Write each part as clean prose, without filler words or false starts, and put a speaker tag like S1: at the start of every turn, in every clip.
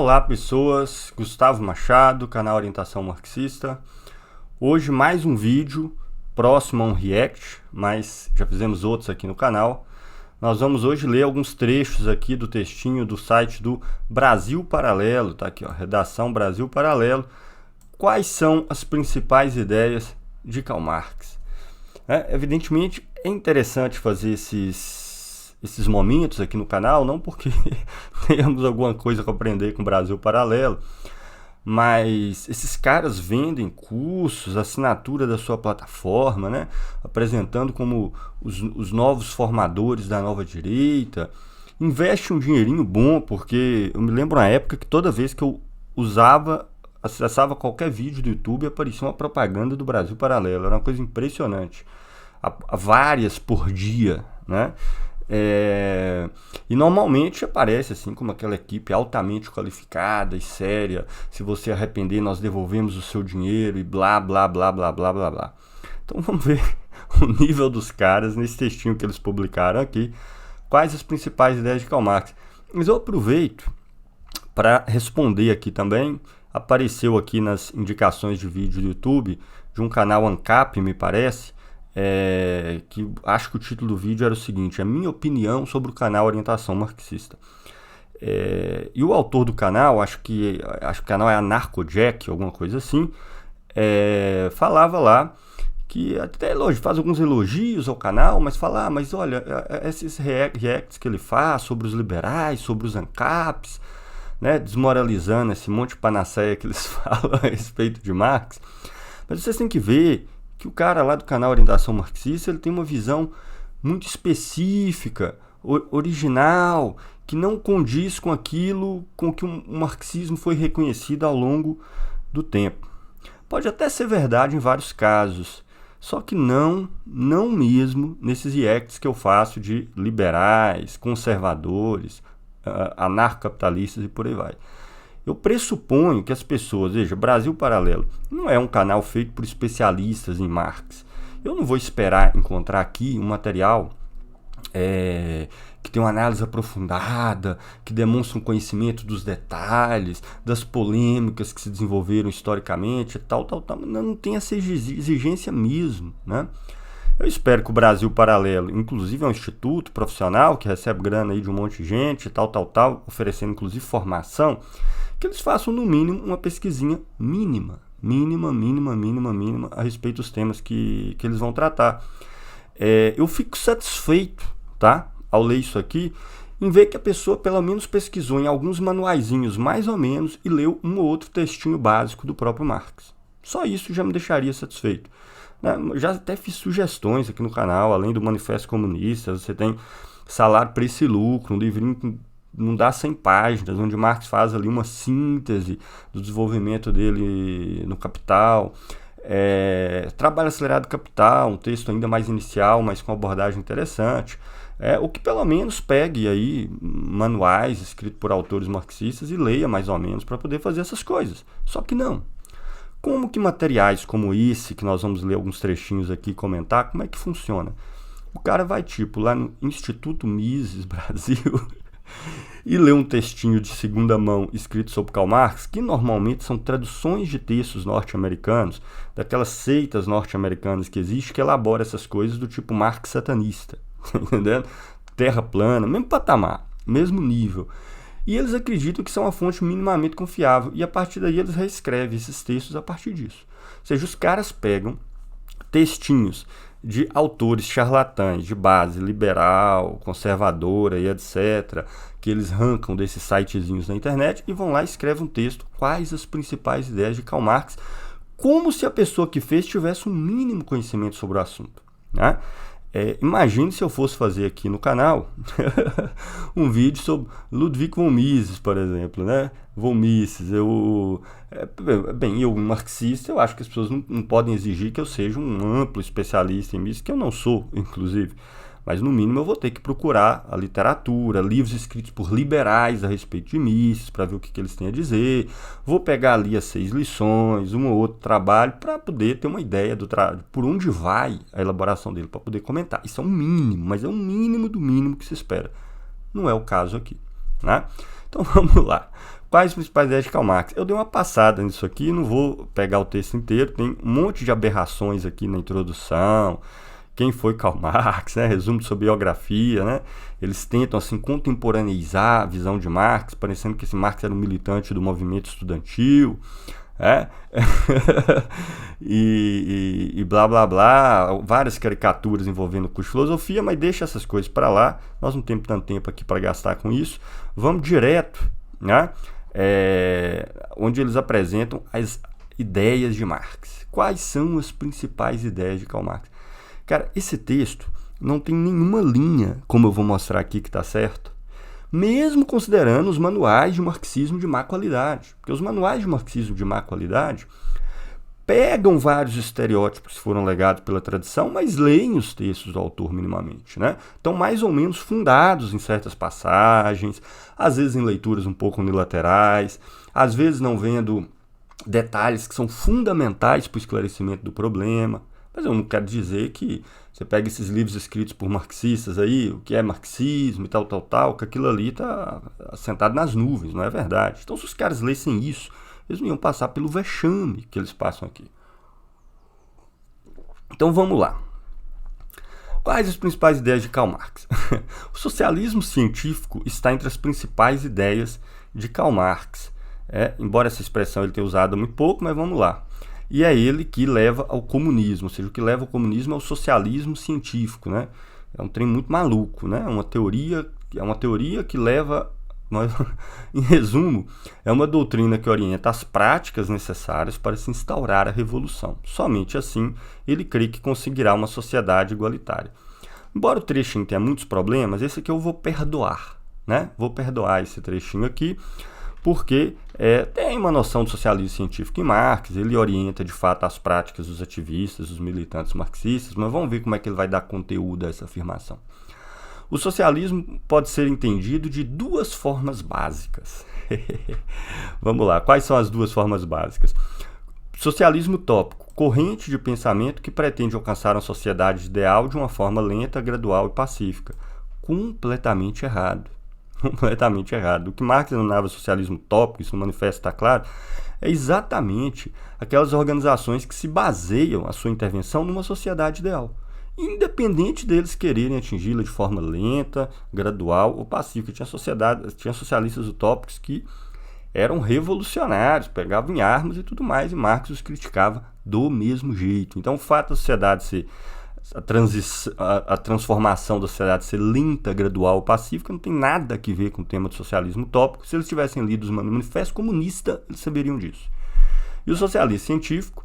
S1: Olá pessoas, Gustavo Machado, canal Orientação Marxista. Hoje mais um vídeo próximo a um react, mas já fizemos outros aqui no canal. Nós vamos hoje ler alguns trechos aqui do textinho do site do Brasil Paralelo, tá aqui ó, redação Brasil Paralelo. Quais são as principais ideias de Karl Marx? Evidentemente é interessante fazer esses momentos aqui no canal, não porque tenhamos alguma coisa para aprender com o Brasil Paralelo, mas esses caras vendem cursos, assinatura da sua plataforma, né? Apresentando como os novos formadores da nova direita. Investe um dinheirinho bom, porque eu me lembro na época que toda vez que eu acessava qualquer vídeo do YouTube, aparecia uma propaganda do Brasil Paralelo. Era uma coisa impressionante. Várias por dia, né? E normalmente aparece assim como aquela equipe altamente qualificada e séria. Se você arrepender, nós devolvemos o seu dinheiro e blá blá blá blá blá blá blá. Então vamos ver o nível dos caras nesse textinho que eles publicaram aqui. Quais as principais ideias de Karl Marx? Mas eu aproveito para responder aqui também. Apareceu aqui nas indicações de vídeo do YouTube de um canal ANCAP, me parece, que acho que o título do vídeo era o seguinte: a minha opinião sobre o canal Orientação Marxista. E o autor do canal, acho que o canal é Anarcojack, alguma coisa assim, falava lá que até faz alguns elogios ao canal, mas fala, mas olha, esses reacts que ele faz sobre os liberais, sobre os ANCAPs, né, desmoralizando esse monte de panaceia que eles falam a respeito de Marx. Mas vocês têm que ver que o cara lá do canal Orientação Marxista, ele tem uma visão muito específica, original, que não condiz com aquilo com que o marxismo foi reconhecido ao longo do tempo. Pode até ser verdade em vários casos, só que não mesmo nesses reacts que eu faço de liberais, conservadores, anarcocapitalistas e por aí vai. Eu pressuponho que as pessoas, veja, Brasil Paralelo não é um canal feito por especialistas em Marx. Eu não vou esperar encontrar aqui um material que tem uma análise aprofundada, que demonstra um conhecimento dos detalhes, das polêmicas que se desenvolveram historicamente, tal. Não tem essa exigência mesmo, né? Eu espero que o Brasil Paralelo, inclusive é um instituto profissional que recebe grana aí de um monte de gente, tal, oferecendo inclusive formação, que eles façam no mínimo uma pesquisinha mínima a respeito dos temas que eles vão tratar. Eu fico satisfeito, tá, ao ler isso aqui, em ver que a pessoa pelo menos pesquisou em alguns manuaizinhos mais ou menos e leu um ou outro textinho básico do próprio Marx. Só isso já me deixaria satisfeito. Já até fiz sugestões aqui no canal, além do Manifesto Comunista, você tem Salário, Preço e Lucro, um livrinho que não dá 100 páginas, onde Marx faz ali uma síntese do desenvolvimento dele no Capital. Trabalho Acelerado do Capital, um texto ainda mais inicial, mas com abordagem interessante. O que pelo menos pegue aí manuais escritos por autores marxistas e leia mais ou menos para poder fazer essas coisas. Só que não. Como que materiais como esse, que nós vamos ler alguns trechinhos aqui e comentar, como é que funciona? O cara vai tipo lá no Instituto Mises Brasil e lê um textinho de segunda mão escrito sobre Karl Marx, que normalmente são traduções de textos norte-americanos, daquelas seitas norte-americanas que existem, que elaboram essas coisas do tipo Marx satanista, entendendo? Terra plana, mesmo patamar, mesmo nível. E eles acreditam que são uma fonte minimamente confiável. E a partir daí eles reescrevem esses textos a partir disso. Ou seja, os caras pegam textinhos de autores charlatães, de base liberal, conservadora e etc., que eles arrancam desses sitezinhos na internet e vão lá e escrevem um texto. Quais as principais ideias de Karl Marx? Como se a pessoa que fez tivesse um mínimo conhecimento sobre o assunto, né? Imagine se eu fosse fazer aqui no canal um vídeo sobre Ludwig von Mises, por exemplo, né? Von Mises, eu marxista, eu acho que as pessoas não podem exigir que eu seja um amplo especialista em Mises, que eu não sou, inclusive. Mas no mínimo eu vou ter que procurar a literatura, livros escritos por liberais a respeito de Mises, para ver o que eles têm a dizer. Vou pegar ali as 6 lições, um ou outro trabalho, para poder ter uma ideia por onde vai a elaboração dele, para poder comentar. Isso é um mínimo, mas é um mínimo do mínimo que se espera. Não é o caso aqui, né? Então vamos lá. Quais as principais ideias de Karl Marx? Eu dei uma passada nisso aqui, não vou pegar o texto inteiro, tem um monte de aberrações aqui na introdução. Quem foi Karl Marx, né? Resumo de sua biografia, né? Eles tentam assim contemporaneizar a visão de Marx, parecendo que esse Marx era um militante do movimento estudantil, e blá blá blá, várias caricaturas envolvendo o curso de filosofia, mas deixa essas coisas para lá, nós não temos tanto tempo aqui para gastar com isso, vamos direto, né? Onde eles apresentam as ideias de Marx. Quais são as principais ideias de Karl Marx? Cara, esse texto não tem nenhuma linha, como eu vou mostrar aqui que está certo, mesmo considerando os manuais de marxismo de má qualidade. Porque os manuais de marxismo de má qualidade pegam vários estereótipos que foram legados pela tradição, mas leem os textos do autor minimamente, né? Estão mais ou menos fundados em certas passagens, às vezes em leituras um pouco unilaterais, às vezes não vendo detalhes que são fundamentais para o esclarecimento do problema. Mas eu não quero dizer que você pega esses livros escritos por marxistas aí, o que é marxismo e tal, que aquilo ali está assentado nas nuvens, não é verdade. Então, se os caras lessem isso, eles não iam passar pelo vexame que eles passam aqui. Então, vamos lá. Quais as principais ideias de Karl Marx? O socialismo científico está entre as principais ideias de Karl Marx. Embora essa expressão ele tenha usado muito pouco, mas vamos lá. E é ele que leva ao comunismo, ou seja, o que leva ao comunismo é o socialismo científico, né? É um trem muito maluco, né? É uma teoria que leva, em resumo, é uma doutrina que orienta as práticas necessárias para se instaurar a revolução. Somente assim ele crê que conseguirá uma sociedade igualitária. Embora o trechinho tenha muitos problemas, esse aqui eu vou perdoar, né? Vou perdoar esse trechinho aqui, porque tem uma noção de socialismo científico em Marx, ele orienta de fato as práticas dos ativistas, dos militantes marxistas, mas vamos ver como é que ele vai dar conteúdo a essa afirmação. O socialismo pode ser entendido de duas formas básicas. Vamos lá, quais são as duas formas básicas? Socialismo utópico, corrente de pensamento que pretende alcançar uma sociedade ideal de uma forma lenta, gradual e pacífica. Completamente errado. Completamente errado. O que Marx denominava socialismo utópico, isso no manifesto está claro, é exatamente aquelas organizações que se baseiam a sua intervenção numa sociedade ideal, independente deles quererem atingi-la de forma lenta, gradual ou pacífica. Tinha socialistas utópicos que eram revolucionários, pegavam em armas e tudo mais, e Marx os criticava do mesmo jeito. Então o fato da sociedade ser a transformação da sociedade ser lenta, gradual, pacífica, não tem nada a ver com o tema do socialismo utópico. Se eles tivessem lido o manifesto comunista, eles saberiam disso. E o socialismo científico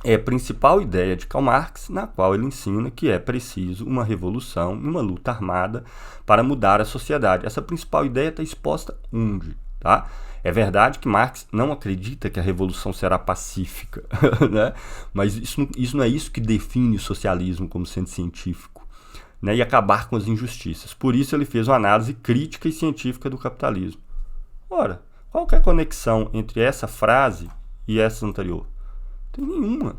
S1: é a principal ideia de Karl Marx, na qual ele ensina que é preciso uma revolução, uma luta armada para mudar a sociedade. Essa principal ideia está exposta onde? Tá? É verdade que Marx não acredita que a revolução será pacífica, né? Mas isso não é isso que define o socialismo como sendo científico, né? E acabar com as injustiças. Por isso ele fez uma análise crítica e científica do capitalismo. Ora, qual que é a conexão entre essa frase e essa anterior? Não tem nenhuma.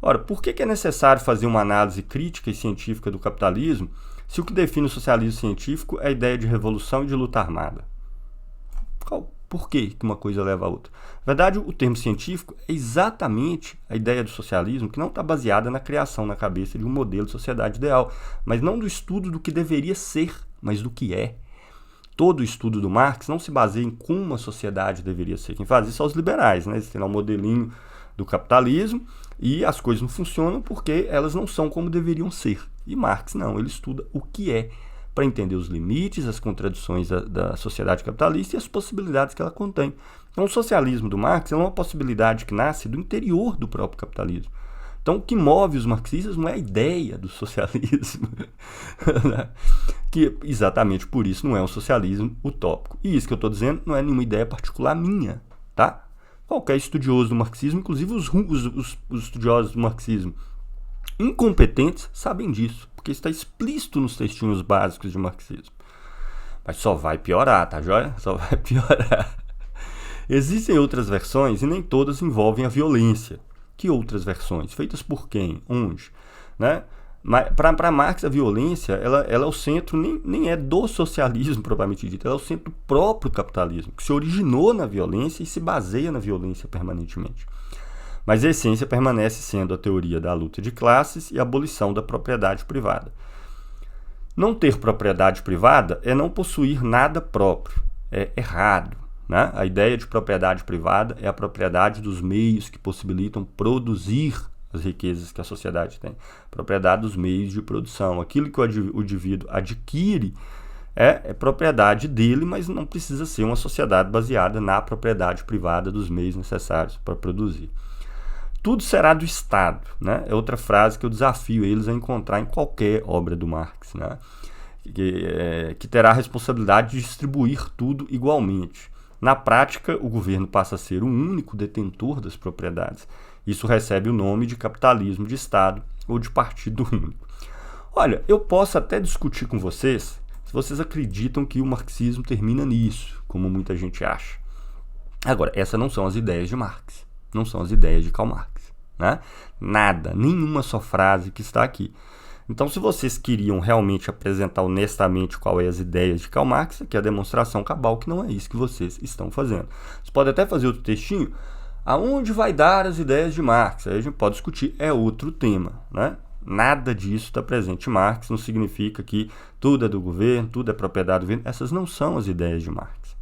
S1: Ora, por que é necessário fazer uma análise crítica e científica do capitalismo se o que define o socialismo científico é a ideia de revolução e de luta armada? Por que uma coisa leva a outra? Na verdade, o termo científico é exatamente a ideia do socialismo, que não está baseada na criação na cabeça de um modelo de sociedade ideal, mas não do estudo do que deveria ser, mas do que é. Todo o estudo do Marx não se baseia em como a sociedade deveria ser. Quem faz isso são os liberais, né? Eles têm lá um modelinho do capitalismo e as coisas não funcionam porque elas não são como deveriam ser. E Marx não, ele estuda o que é, para entender os limites, as contradições da sociedade capitalista e as possibilidades que ela contém. Então, o socialismo do Marx é uma possibilidade que nasce do interior do próprio capitalismo. Então, o que move os marxistas não é a ideia do socialismo, que exatamente por isso não é um socialismo utópico. E isso que eu estou dizendo não é nenhuma ideia particular minha, tá? Qualquer estudioso do marxismo, inclusive os estudiosos do marxismo incompetentes, sabem disso, porque está explícito nos textinhos básicos de marxismo. Mas só vai piorar, tá joia? Só vai piorar. Existem outras versões e nem todas envolvem a violência. Que outras versões? Feitas por quem? Onde? Né? Mas para Marx, a violência ela é o centro, nem é do socialismo propriamente dito, ela é o centro do próprio capitalismo, que se originou na violência e se baseia na violência permanentemente. Mas a essência permanece sendo a teoria da luta de classes e a abolição da propriedade privada. Não ter propriedade privada é não possuir nada próprio, é errado. Né? A ideia de propriedade privada é a propriedade dos meios que possibilitam produzir as riquezas que a sociedade tem. Propriedade dos meios de produção. Aquilo que o indivíduo adquire é propriedade dele, mas não precisa ser uma sociedade baseada na propriedade privada dos meios necessários para produzir. Tudo será do Estado, né? É outra frase que eu desafio eles a encontrar em qualquer obra do Marx, né? Que terá a responsabilidade de distribuir tudo igualmente. Na prática, o governo passa a ser o único detentor das propriedades. Isso recebe o nome de capitalismo de Estado ou de partido único. Olha, eu posso até discutir com vocês se vocês acreditam que o marxismo termina nisso, como muita gente acha. Agora, essas não são as ideias de Marx, não são as ideias de Karl Marx. Né? Nada, nenhuma só frase que está aqui. Então, se vocês queriam realmente apresentar honestamente qual é as ideias de Karl Marx, aqui é a demonstração cabal que não é isso que vocês estão fazendo. Você pode até fazer outro textinho, aonde vai dar as ideias de Marx? Aí a gente pode discutir, é outro tema. Né? Nada disso está presente em Marx, não significa que tudo é do governo, tudo é propriedade do governo. Essas não são as ideias de Marx.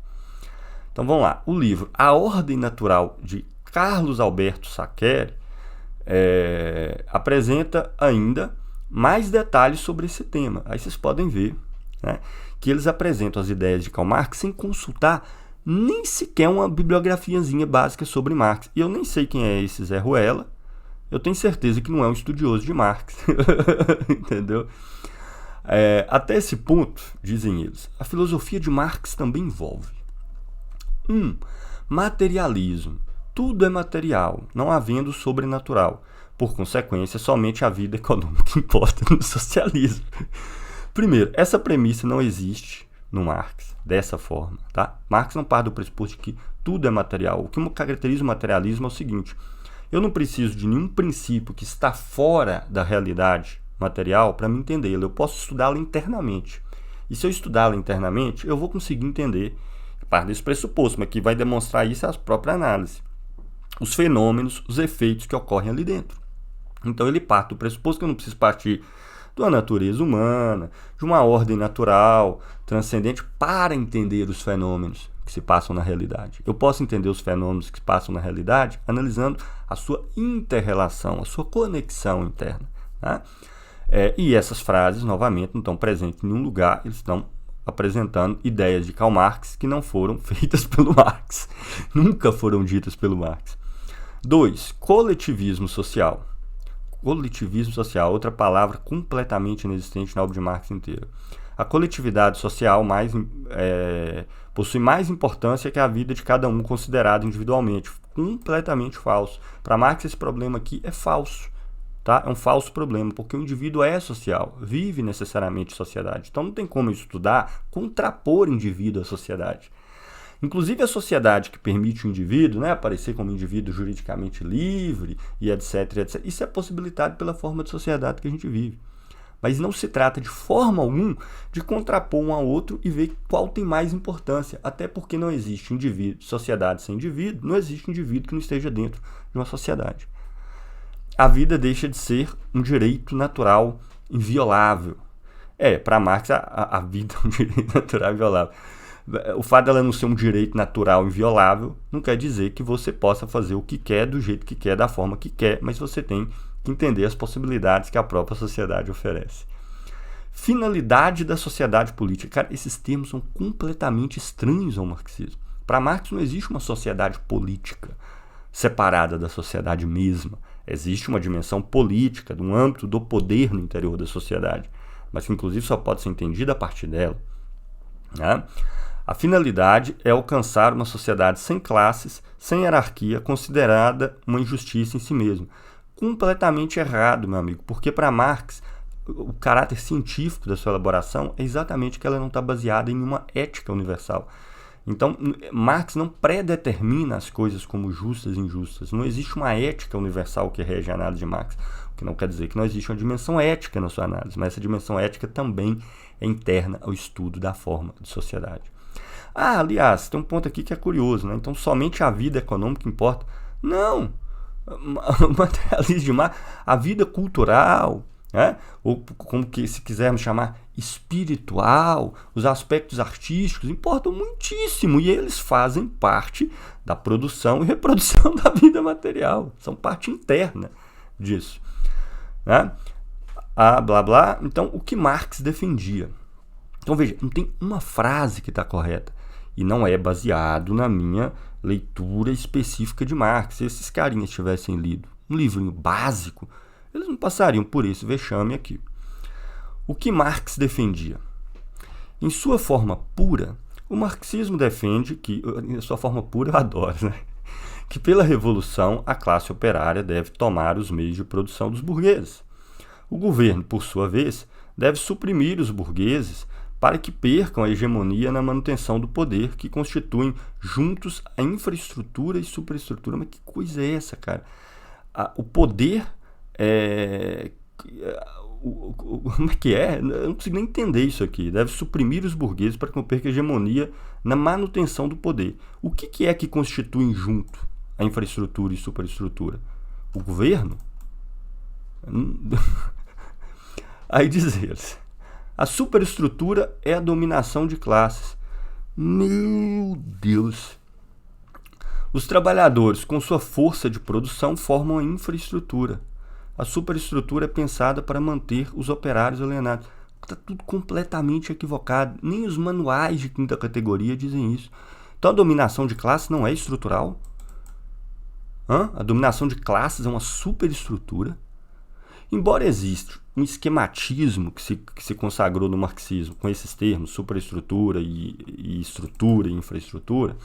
S1: Então, vamos lá. O livro A Ordem Natural, de Carlos Alberto Saccheri, apresenta ainda mais detalhes sobre esse tema. Aí vocês podem ver, né, que eles apresentam as ideias de Karl Marx sem consultar nem sequer uma bibliografiazinha básica sobre Marx. E eu nem sei quem é esse Zé Ruela, eu tenho certeza que não é um estudioso de Marx. Entendeu? Até esse ponto, dizem eles, a filosofia de Marx também envolve materialismo. Tudo é material, não havendo sobrenatural. Por consequência, somente a vida econômica importa no socialismo. Primeiro, essa premissa não existe no Marx, dessa forma. Tá? Marx não parte do pressuposto de que tudo é material. O que caracteriza o materialismo é o seguinte: eu não preciso de nenhum princípio que está fora da realidade material para me entendê-lo. Eu posso estudá-lo internamente. E se eu estudá-lo internamente, eu vou conseguir entender parte desse pressuposto, mas que vai demonstrar isso é a própria análise. Os fenômenos, os efeitos que ocorrem ali dentro. Então ele parte do pressuposto que eu não preciso partir da natureza humana, de uma ordem natural, transcendente, para entender os fenômenos que se passam na realidade. Eu posso entender os fenômenos que se passam na realidade analisando a sua inter-relação, a sua conexão interna. Tá? E essas frases, novamente, não estão presentes em nenhum lugar, eles estão apresentando ideias de Karl Marx que não foram feitas pelo Marx. Nunca foram ditas pelo Marx. 2. Coletivismo social. Coletivismo social, outra palavra completamente inexistente na obra de Marx inteira. A coletividade social possui mais importância que a vida de cada um considerado individualmente. Completamente falso. Para Marx, esse problema aqui é falso. Tá? É um falso problema, porque o indivíduo é social, vive necessariamente em sociedade. Então não tem como estudar, contrapor o indivíduo à sociedade. Inclusive a sociedade que permite o indivíduo, né, aparecer como indivíduo juridicamente livre e etc, etc. Isso é possibilitado pela forma de sociedade que a gente vive. Mas não se trata de forma alguma de contrapor um ao outro e ver qual tem mais importância. Até porque não existe indivíduo, sociedade sem indivíduo, não existe indivíduo que não esteja dentro de uma sociedade. A vida deixa de ser um direito natural inviolável. Para Marx, a vida é um direito natural inviolável. O fato dela não ser um direito natural inviolável não quer dizer que você possa fazer o que quer, do jeito que quer, da forma que quer, mas você tem que entender as possibilidades que a própria sociedade oferece. Finalidade da sociedade política. Cara, esses termos são completamente estranhos ao marxismo. Para Marx não existe uma sociedade política separada da sociedade mesma. Existe uma dimensão política, de um âmbito do poder no interior da sociedade, mas que inclusive só pode ser entendida a partir dela. Né? A finalidade é alcançar uma sociedade sem classes, sem hierarquia, considerada uma injustiça em si mesma. Completamente errado, meu amigo, porque para Marx o caráter científico da sua elaboração é exatamente que ela não está baseada em uma ética universal. Então, Marx não predetermina as coisas como justas e injustas. Não existe uma ética universal que rege a análise de Marx. que não quer dizer que não existe uma dimensão ética na sua análise, mas essa dimensão ética também é interna ao estudo da forma de sociedade. Aliás, tem um ponto aqui que é curioso, né? Então, somente a vida econômica importa? Não! O materialismo de Marx, a vida cultural, né? Ou como que se quisermos chamar, espiritual, os aspectos artísticos importam muitíssimo e eles fazem parte da produção e reprodução da vida material, são parte interna disso, né? Blá blá. Então, o que Marx defendia? Então, veja, não tem uma frase que está correta e não é baseado na minha leitura específica de Marx. Se esses carinhas tivessem lido um livrinho básico, eles não passariam por esse vexame aqui. O que Marx defendia? Em sua forma pura, o marxismo defende que, em sua forma pura eu adoro, né? Que pela revolução a classe operária deve tomar os meios de produção dos burgueses. O governo, por sua vez, deve suprimir os burgueses para que percam a hegemonia na manutenção do poder que constituem juntos a infraestrutura e superestrutura. Mas que coisa é essa, cara? O poder como é que é? Eu não consigo nem entender isso aqui. Deve suprimir os burgueses para que não perca a hegemonia na manutenção do poder. O que é que constituem junto a infraestrutura e superestrutura? O governo? Aí diz eles: a superestrutura é a dominação de classes. Meu Deus! Os trabalhadores, com sua força de produção, formam a infraestrutura. A superestrutura é pensada para manter os operários alienados. Está tudo completamente equivocado. Nem os manuais de quinta categoria dizem isso. Então a dominação de classes não é estrutural? A dominação de classes é uma superestrutura? Embora exista um esquematismo que se consagrou no marxismo com esses termos, superestrutura e estrutura e infraestrutura,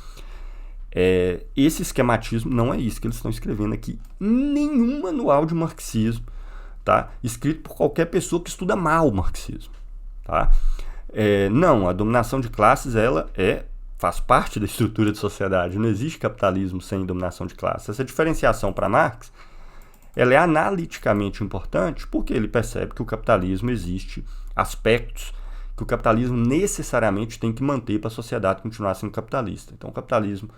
S1: esse esquematismo não é isso que eles estão escrevendo aqui. Nenhum manual de marxismo, tá? Escrito por qualquer pessoa que estuda mal o marxismo. Tá? Não, a dominação de classes ela faz parte da estrutura de sociedade. Não existe capitalismo sem dominação de classes. Essa diferenciação para Marx ela é analiticamente importante porque ele percebe que o capitalismo existe aspectos que o capitalismo necessariamente tem que manter para a sociedade continuar sendo capitalista. Então o capitalismo,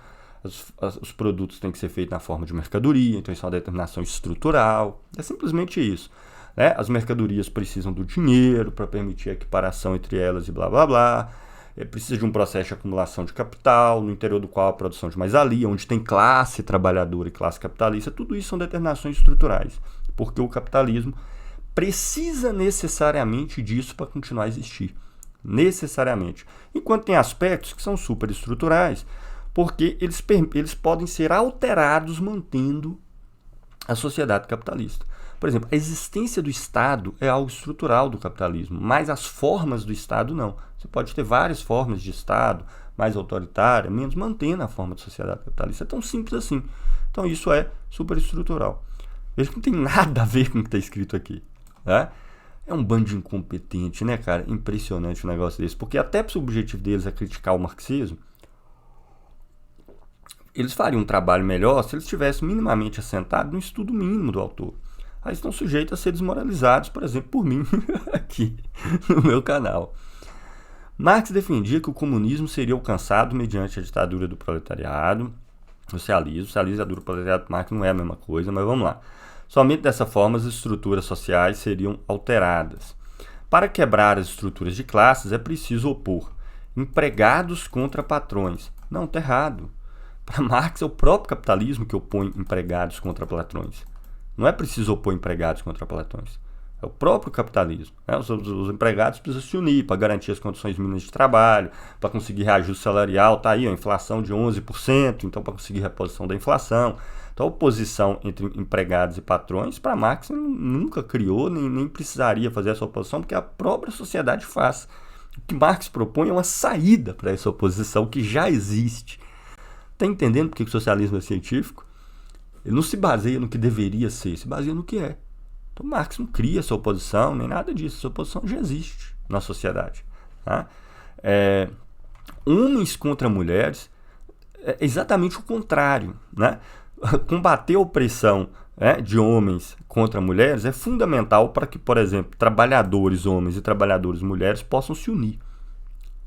S1: os produtos têm que ser feitos na forma de mercadoria, então isso é uma determinação estrutural, é simplesmente isso, né? As mercadorias precisam do dinheiro para permitir a equiparação entre elas e blá blá blá, precisa de um processo de acumulação de capital, no interior do qual a produção de mais-valia, onde tem classe trabalhadora e classe capitalista, tudo isso são determinações estruturais, porque o capitalismo precisa necessariamente disso para continuar a existir, necessariamente, enquanto tem aspectos que são superestruturais, porque eles podem ser alterados mantendo a sociedade capitalista. Por exemplo, a existência do Estado é algo estrutural do capitalismo, mas as formas do Estado não. Você pode ter várias formas de Estado, mais autoritária, menos, mantendo a forma de sociedade capitalista. É tão simples assim. Então isso é superestrutural. Veja que não tem nada a ver com o que está escrito aqui, né? É um bando de incompetente, né, cara? Impressionante um negócio desse. Porque até se o objetivo deles é criticar o marxismo, eles fariam um trabalho melhor se eles estivessem minimamente assentados no estudo mínimo do autor. Aí estão sujeitos a ser desmoralizados, por exemplo, por mim, aqui no meu canal. Marx defendia que o comunismo seria alcançado mediante a ditadura do proletariado, socialismo e a ditadura do proletariado. Marx não é a mesma coisa, mas vamos lá. Somente dessa forma as estruturas sociais seriam alteradas. Para quebrar as estruturas de classes é preciso opor empregados contra patrões. Não, está errado. Para Marx é o próprio capitalismo que opõe empregados contra patrões. Não é preciso opor empregados contra patrões. É o próprio capitalismo, né? Os empregados precisam se unir para garantir as condições mínimas de trabalho, para conseguir reajuste salarial. Está aí a inflação de 11%, então para conseguir reposição da inflação. Então a oposição entre empregados e patrões, para Marx, nunca criou, nem precisaria fazer essa oposição, porque a própria sociedade faz. O que Marx propõe é uma saída para essa oposição que já existe. Está entendendo por que o socialismo é científico? Ele não se baseia no que deveria ser, se baseia no que é. Então Marx não cria essa oposição, nem nada disso. Essa oposição já existe na sociedade. Tá? Homens contra mulheres é exatamente o contrário, né? Combater a opressão de homens contra mulheres é fundamental para que, por exemplo, trabalhadores homens e trabalhadores mulheres possam se unir.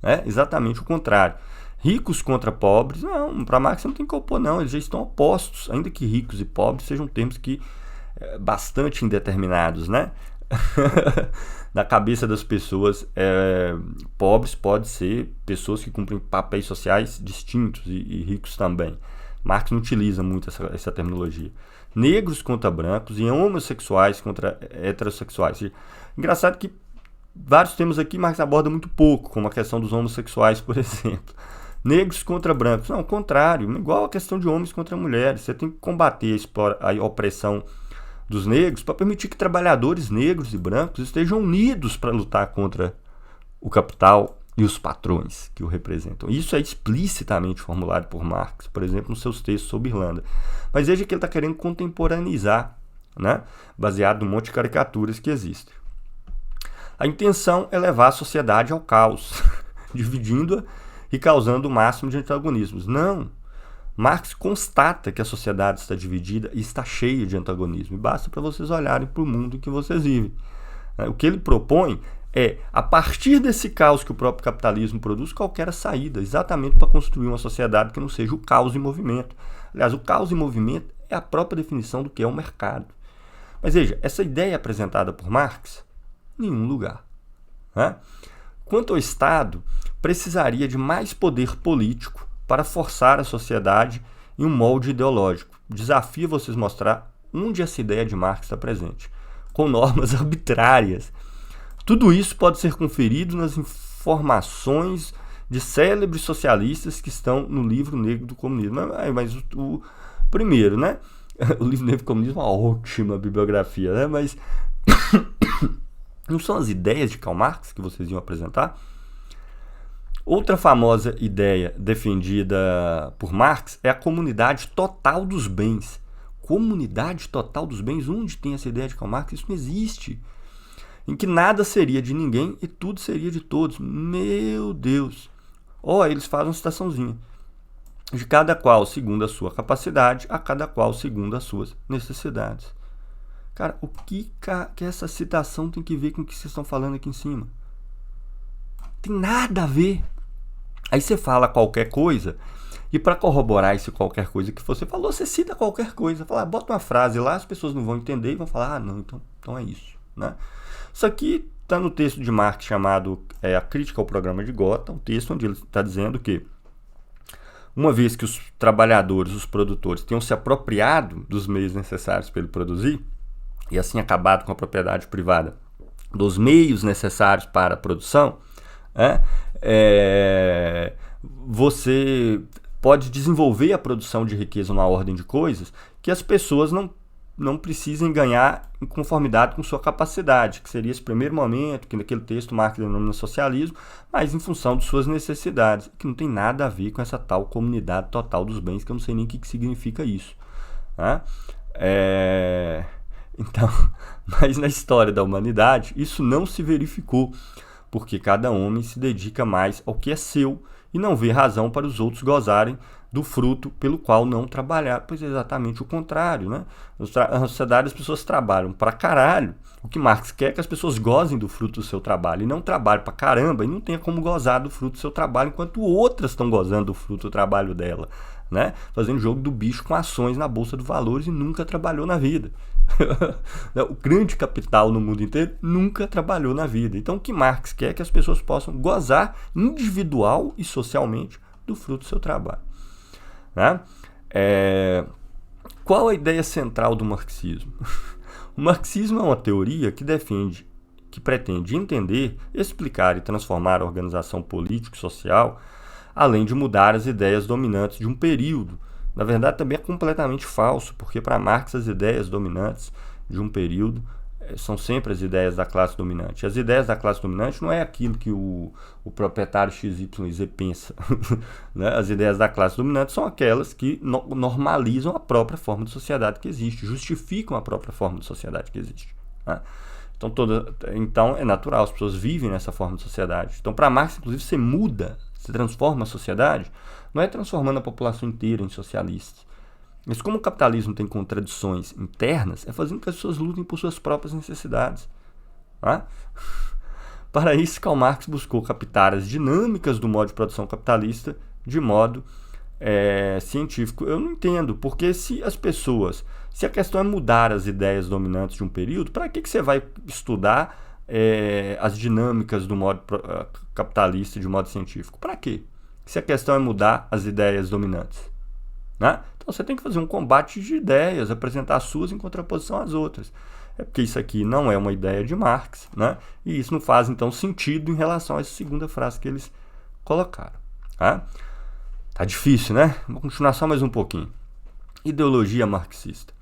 S1: É exatamente o contrário. Ricos contra pobres, não, para Marx não tem que opor, não, eles já estão opostos, ainda que ricos e pobres sejam termos que bastante indeterminados, né? Na cabeça das pessoas, pobres pode ser pessoas que cumprem papéis sociais distintos e ricos também. Marx não utiliza muito essa terminologia. Negros contra brancos e homossexuais contra heterossexuais. Engraçado que vários temas aqui Marx aborda muito pouco, como a questão dos homossexuais, por exemplo. Negros contra brancos. Não, ao contrário, igual a questão de homens contra mulheres. Você tem que combater a opressão dos negros para permitir que trabalhadores negros e brancos estejam unidos para lutar contra o capital e os patrões que o representam. Isso é explicitamente formulado por Marx, por exemplo, nos seus textos sobre Irlanda. Mas veja que ele está querendo contemporaneizar, né? Baseado num monte de caricaturas que existem. A intenção é levar a sociedade ao caos, dividindo-a e causando o máximo de antagonismos. Não! Marx constata que a sociedade está dividida e está cheia de antagonismo. E basta para vocês olharem para o mundo em que vocês vivem. O que ele propõe é, a partir desse caos que o próprio capitalismo produz, qualquer saída, exatamente para construir uma sociedade que não seja o caos em movimento. Aliás, o caos em movimento é a própria definição do que é o mercado. Mas veja, essa ideia apresentada por Marx, em nenhum lugar. Quanto ao Estado, precisaria de mais poder político para forçar a sociedade em um molde ideológico. Desafio vocês mostrar onde essa ideia de Marx está presente, com normas arbitrárias. Tudo isso pode ser conferido nas informações de célebres socialistas que estão no Livro Negro do Comunismo. Mas o primeiro, né? O Livro Negro do Comunismo é uma ótima bibliografia, né? Mas não são as ideias de Karl Marx que vocês iam apresentar? Outra famosa ideia defendida por Marx é a comunidade total dos bens. Comunidade total dos bens? Onde tem essa ideia de Karl Marx? Isso não existe. Em que nada seria de ninguém e tudo seria de todos. Meu Deus! Eles fazem uma citaçãozinha. De cada qual segundo a sua capacidade, a cada qual segundo as suas necessidades. Cara, o que essa citação tem que ver com o que vocês estão falando aqui em cima? Tem nada a ver. Aí você fala qualquer coisa, e para corroborar esse qualquer coisa que você falou, você cita qualquer coisa. Fala, bota uma frase lá, as pessoas não vão entender e vão falar, não, então é isso. Né? Isso aqui está no texto de Marx chamado A Crítica ao Programa de Gotha, um texto onde ele está dizendo que, uma vez que os trabalhadores, os produtores, tenham se apropriado dos meios necessários para ele produzir, e assim acabado com a propriedade privada dos meios necessários para a produção, você pode desenvolver a produção de riqueza numa ordem de coisas que as pessoas não precisem ganhar em conformidade com sua capacidade, que seria esse primeiro momento, que naquele texto Marx denomina socialismo, mas em função de suas necessidades, que não tem nada a ver com essa tal comunidade total dos bens, que eu não sei nem o que significa isso. Então, mas na história da humanidade, isso não se verificou, porque cada homem se dedica mais ao que é seu e não vê razão para os outros gozarem do fruto pelo qual não trabalhar. Pois é exatamente o contrário, né? Na sociedade as pessoas trabalham pra caralho. O que Marx quer é que as pessoas gozem do fruto do seu trabalho e não trabalhem pra caramba e não tenha como gozar do fruto do seu trabalho enquanto outras estão gozando do fruto do trabalho dela, né? Fazendo jogo do bicho com ações na Bolsa de Valores e nunca trabalhou na vida. O grande capital no mundo inteiro nunca trabalhou na vida. Então o que Marx quer é que as pessoas possam gozar individual e socialmente do fruto do seu trabalho. Né? Qual a ideia central do marxismo? O marxismo é uma teoria que pretende entender, explicar e transformar a organização política e social, além de mudar as ideias dominantes de um período. Na verdade, também é completamente falso, porque para Marx as ideias dominantes de um período são sempre as ideias da classe dominante. As ideias da classe dominante não é aquilo que o proprietário XYZ pensa. Né? As ideias da classe dominante são aquelas que normalizam a própria forma de sociedade que existe, justificam a própria forma de sociedade que existe. Né? Então é natural, as pessoas vivem nessa forma de sociedade. Então para Marx, inclusive, você transforma a sociedade, não é transformando a população inteira em socialistas, Mas como o capitalismo tem contradições internas, é fazendo que as pessoas lutem por suas próprias necessidades. Tá? Para isso, Karl Marx buscou captar as dinâmicas do modo de produção capitalista de modo científico. Eu não entendo, porque se a questão é mudar as ideias dominantes de um período, para que você vai estudar as dinâmicas do modo capitalista de modo científico? Para quê? Se a questão é mudar as ideias dominantes, né? Então você tem que fazer um combate de ideias, apresentar as suas em contraposição às outras. É porque isso aqui não é uma ideia de Marx, né? E isso não faz, então, sentido em relação a essa segunda frase que eles colocaram. Tá difícil, né? Vou continuar só mais um pouquinho. Ideologia marxista.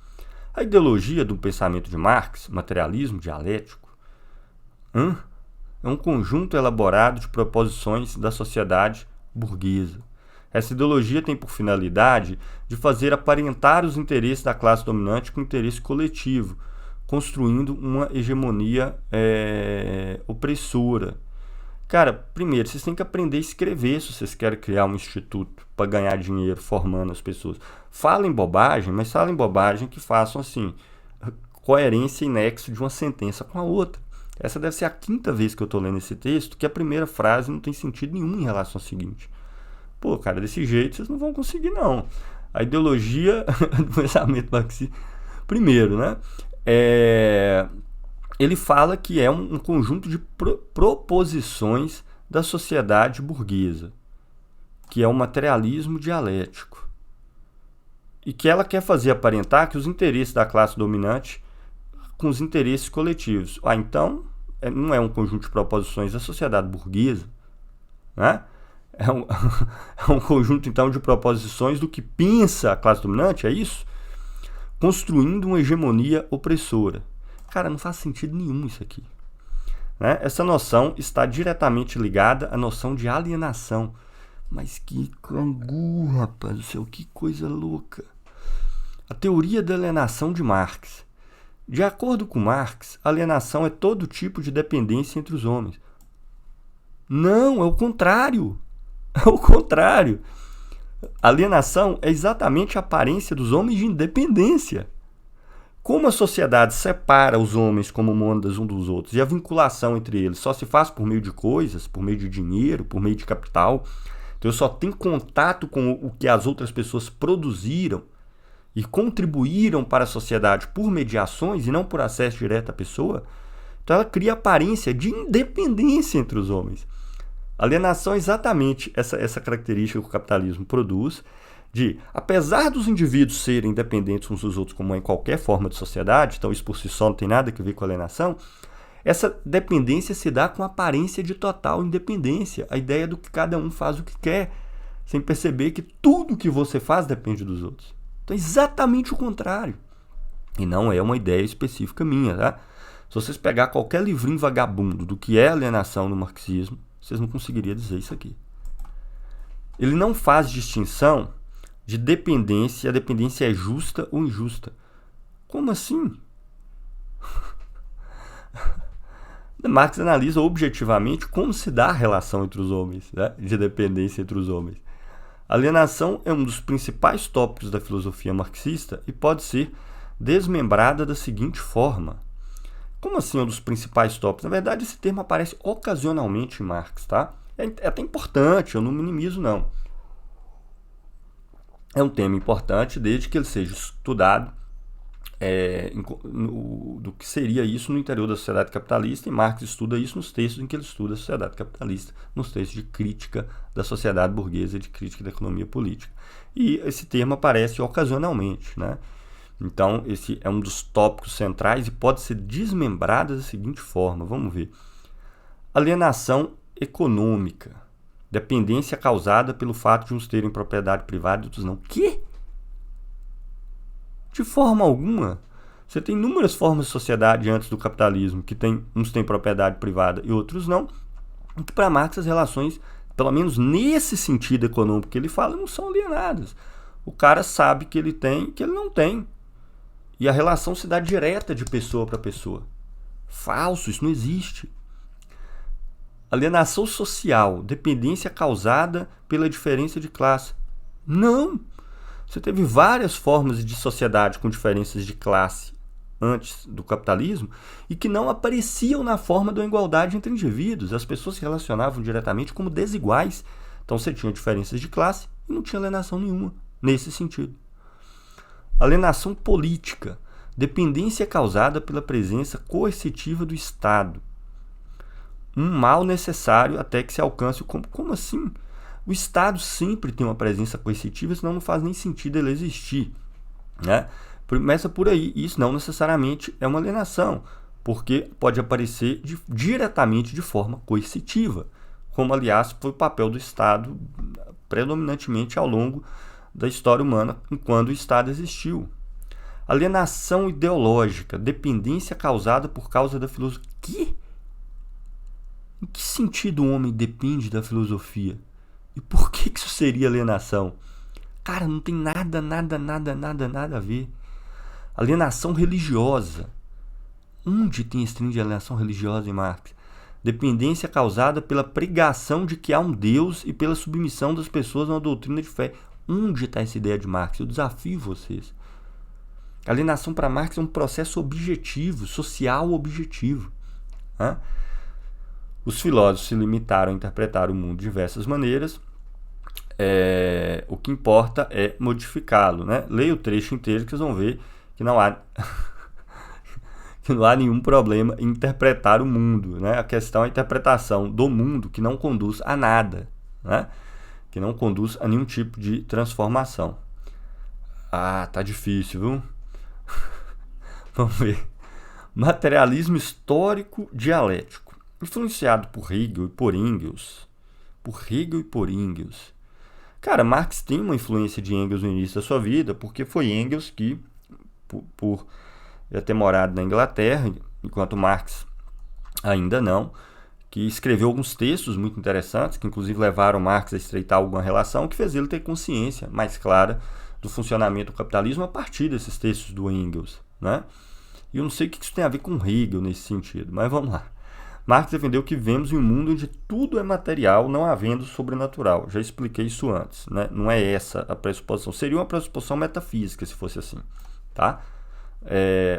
S1: A ideologia do pensamento de Marx, materialismo dialético, é um conjunto elaborado de proposições da sociedade burguesa. Essa ideologia tem por finalidade de fazer aparentar os interesses da classe dominante com o interesse coletivo, construindo uma hegemonia opressora. Cara, primeiro, vocês têm que aprender a escrever se vocês querem criar um instituto para ganhar dinheiro formando as pessoas. Falem bobagem, mas falem bobagem que façam assim, coerência e nexo de uma sentença com a outra. Essa deve ser a 5ª vez que eu estou lendo esse texto, que a primeira frase não tem sentido nenhum em relação ao seguinte. Pô, cara, desse jeito vocês não vão conseguir, não. A ideologia do pensamento marxista, primeiro, né? Ele fala que é um conjunto de proposições da sociedade burguesa, que é o materialismo dialético, e que ela quer fazer aparentar que os interesses da classe dominante com os interesses coletivos. Então, não é um conjunto de proposições da sociedade burguesa, né? É um conjunto, então, de proposições do que pensa a classe dominante, é isso? Construindo uma hegemonia opressora. Cara, não faz sentido nenhum isso aqui. Né? Essa noção está diretamente ligada à noção de alienação. Mas que canguru, rapaz do céu, que coisa louca. A teoria da alienação de Marx. De acordo com Marx, alienação é todo tipo de dependência entre os homens. Não, é o contrário. É o contrário. Alienação é exatamente a aparência dos homens de independência. Como a sociedade separa os homens como mônadas uns dos outros e a vinculação entre eles só se faz por meio de coisas, por meio de dinheiro, por meio de capital, então eu só tenho contato com o que as outras pessoas produziram e contribuíram para a sociedade por mediações e não por acesso direto à pessoa, então ela cria a aparência de independência entre os homens. Alienação é exatamente essa característica que o capitalismo produz, de, apesar dos indivíduos serem independentes uns dos outros como em qualquer forma de sociedade, então isso por si só não tem nada a ver com alienação, essa dependência se dá com a aparência de total independência, a ideia do que cada um faz o que quer, sem perceber que tudo que você faz depende dos outros. Então é exatamente o contrário. E não é uma ideia específica minha, tá? Se vocês pegar qualquer livrinho vagabundo do que é alienação no marxismo, vocês não conseguiriam dizer isso aqui. Ele não faz distinção de dependência, a dependência é justa ou injusta. Como assim? Marx analisa objetivamente como se dá a relação entre os homens, né? De dependência entre os homens. A alienação é um dos principais tópicos da filosofia marxista e pode ser desmembrada da seguinte forma. Como assim é um dos principais tópicos? Na verdade, esse termo aparece ocasionalmente em Marx, tá? É até importante, eu não minimizo, não. É um tema importante desde que ele seja estudado do que seria isso no interior da sociedade capitalista, e Marx estuda isso nos textos em que ele estuda a sociedade capitalista, nos textos de crítica da sociedade burguesa e de crítica da economia política. E esse termo aparece ocasionalmente, né? Então, esse é um dos tópicos centrais e pode ser desmembrado da seguinte forma, vamos ver. Alienação econômica. Dependência causada pelo fato de uns terem propriedade privada e outros não. Quê? De forma alguma. Você tem inúmeras formas de sociedade antes do capitalismo, que uns têm propriedade privada e outros não. E que para Marx as relações, pelo menos nesse sentido econômico que ele fala, não são alienadas. O cara sabe que ele tem e que ele não tem. E a relação se dá direta de pessoa para pessoa. Falso, isso não existe. Alienação social, dependência causada pela diferença de classe. Não! Você teve várias formas de sociedade com diferenças de classe antes do capitalismo e que não apareciam na forma da igualdade entre indivíduos. As pessoas se relacionavam diretamente como desiguais. Então você tinha diferenças de classe e não tinha alienação nenhuma nesse sentido. Alienação política, dependência causada pela presença coercitiva do Estado. Um mal necessário até que se alcance. Como assim? O Estado sempre tem uma presença coercitiva, senão não faz nem sentido ele existir, né? Começa por aí. Isso não necessariamente é uma alienação, porque pode aparecer diretamente de forma coercitiva, como, aliás, foi o papel do Estado predominantemente ao longo da história humana, enquanto o Estado existiu. Alienação ideológica, dependência causada por causa da filosofia. Em que sentido o homem depende da filosofia? E por que isso seria alienação? Cara, não tem nada a ver. Alienação religiosa. Onde tem esse trem de alienação religiosa em Marx? Dependência causada pela pregação de que há um Deus e pela submissão das pessoas a uma doutrina de fé. Onde está essa ideia de Marx? Eu desafio vocês. Alienação para Marx é um processo objetivo, social objetivo. Né? Os filósofos se limitaram a interpretar o mundo de diversas maneiras. O que importa é modificá-lo. Né? Leia o trecho inteiro que vocês vão ver que não há, que não há nenhum problema em interpretar o mundo. Né? A questão é a interpretação do mundo que não conduz a nada. Né? Que não conduz a nenhum tipo de transformação. Ah, tá difícil, viu? Vamos ver. Materialismo histórico dialético. Influenciado por Hegel e por Engels. Cara, Marx tem uma influência de Engels no início da sua vida, porque foi Engels que, por ter morado na Inglaterra, enquanto Marx ainda não, que escreveu alguns textos muito interessantes, que inclusive levaram Marx a estreitar alguma relação, que fez ele ter consciência mais clara do funcionamento do capitalismo a partir desses textos do Engels. Né? E eu não sei o que isso tem a ver com Hegel nesse sentido, mas vamos lá. Marx defendeu que vivemos em um mundo onde tudo é material, não havendo sobrenatural. Já expliquei isso antes. Né? Não é essa a pressuposição. Seria uma pressuposição metafísica, se fosse assim. Tá?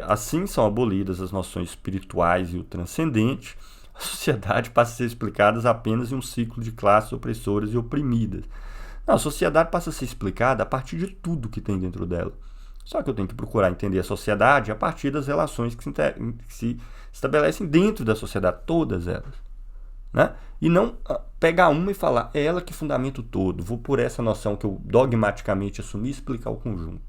S1: Assim são abolidas as noções espirituais e o transcendente. A sociedade passa a ser explicada apenas em um ciclo de classes opressoras e oprimidas. Não, a sociedade passa a ser explicada a partir de tudo que tem dentro dela. Só que eu tenho que procurar entender a sociedade a partir das relações que se estabelecem dentro da sociedade, todas elas. Né? E não pegar uma e falar, é ela que fundamenta o todo, vou por essa noção que eu dogmaticamente assumi e explicar o conjunto.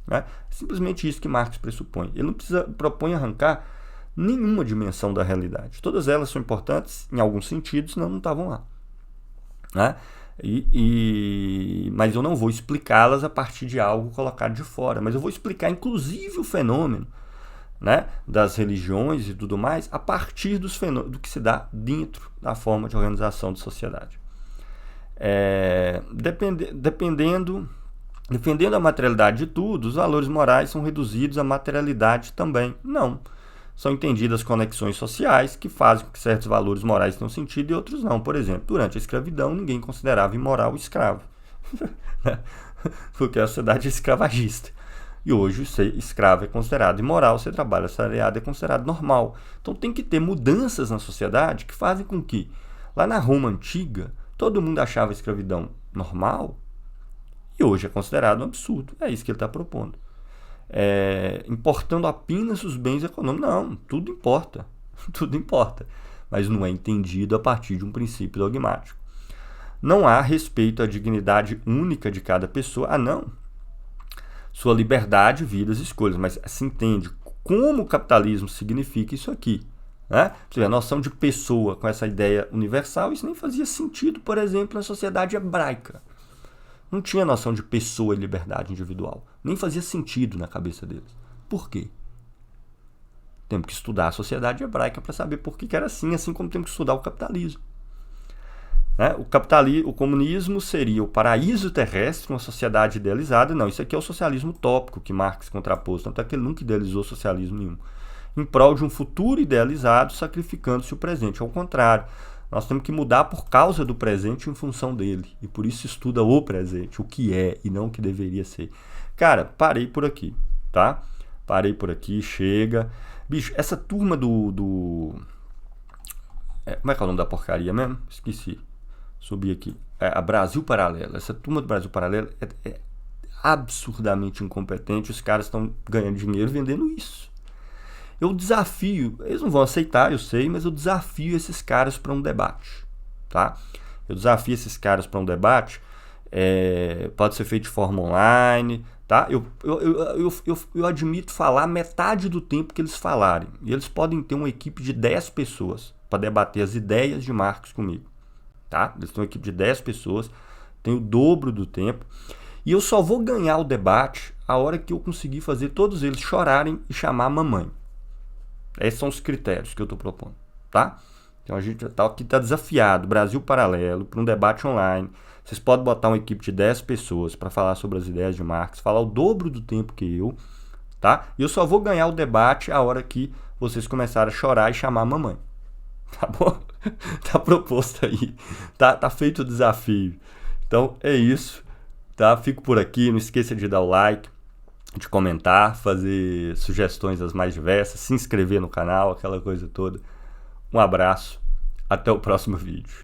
S1: Né? É simplesmente isso que Marx pressupõe. Ele não propõe arrancar nenhuma dimensão da realidade. Todas elas são importantes em alguns sentidos, senão não estavam lá. Né? Mas eu não vou explicá-las a partir de algo colocado de fora, mas eu vou explicar inclusive o fenômeno, né, das religiões e tudo mais a partir do que se dá dentro da forma de organização de sociedade. Defendendo a materialidade de tudo, os valores morais são reduzidos à materialidade também. Não. São entendidas conexões sociais que fazem com que certos valores morais tenham sentido e outros não. Por exemplo, durante a escravidão, ninguém considerava imoral o escravo, porque a sociedade é escravagista. E hoje ser escravo é considerado imoral, ser trabalho assalariado é considerado normal. Então tem que ter mudanças na sociedade que fazem com que, lá na Roma antiga, todo mundo achava a escravidão normal e hoje é considerado um absurdo. É isso que ele está propondo. Importando apenas os bens econômicos. Não, tudo importa, mas não é entendido a partir de um princípio dogmático. Não há respeito à dignidade única de cada pessoa. Não. Sua liberdade, vidas e escolhas, mas se entende como o capitalismo significa isso aqui. Né? A noção de pessoa com essa ideia universal, isso nem fazia sentido, por exemplo, na sociedade hebraica. Não tinha noção de pessoa e liberdade individual. Nem fazia sentido na cabeça deles. Por quê? Temos que estudar a sociedade hebraica para saber por que era assim como temos que estudar o capitalismo. Né? O comunismo seria o paraíso terrestre, uma sociedade idealizada. Não, isso aqui é o socialismo utópico que Marx contrapôs, tanto é que ele nunca idealizou socialismo nenhum. Em prol de um futuro idealizado, sacrificando-se o presente. Ao contrário, Nós temos que mudar por causa do presente em função dele. E por isso estuda o presente, o que é e não o que deveria ser. Cara, parei por aqui, tá? Parei por aqui, chega. Bicho, essa turma como é que é o nome da porcaria mesmo? Esqueci. Subi aqui. A Brasil Paralelo. Essa turma do Brasil Paralelo é absurdamente incompetente. Os caras estão ganhando dinheiro vendendo isso. Eu desafio, eles não vão aceitar, eu sei, mas eu desafio esses caras para um debate, tá? Eu desafio esses caras para um debate, pode ser feito de forma online, tá? Eu admito falar metade do tempo que eles falarem. E eles podem ter uma equipe de 10 pessoas para debater as ideias de Marx comigo, tá? Eles têm uma equipe de 10 pessoas, tem o dobro do tempo. E eu só vou ganhar o debate a hora que eu conseguir fazer todos eles chorarem e chamar a mamãe. Esses são os critérios que eu estou propondo, tá? Então a gente aqui está desafiado, Brasil Paralelo, para um debate online. Vocês podem botar uma equipe de 10 pessoas para falar sobre as ideias de Marx, falar o dobro do tempo que eu, tá? E eu só vou ganhar o debate a hora que vocês começarem a chorar e chamar a mamãe. Tá bom? Tá proposto aí. Tá feito o desafio. Então é isso, tá? Fico por aqui, não esqueça de dar o like, de comentar, fazer sugestões as mais diversas, se inscrever no canal, aquela coisa toda. Um abraço, até o próximo vídeo.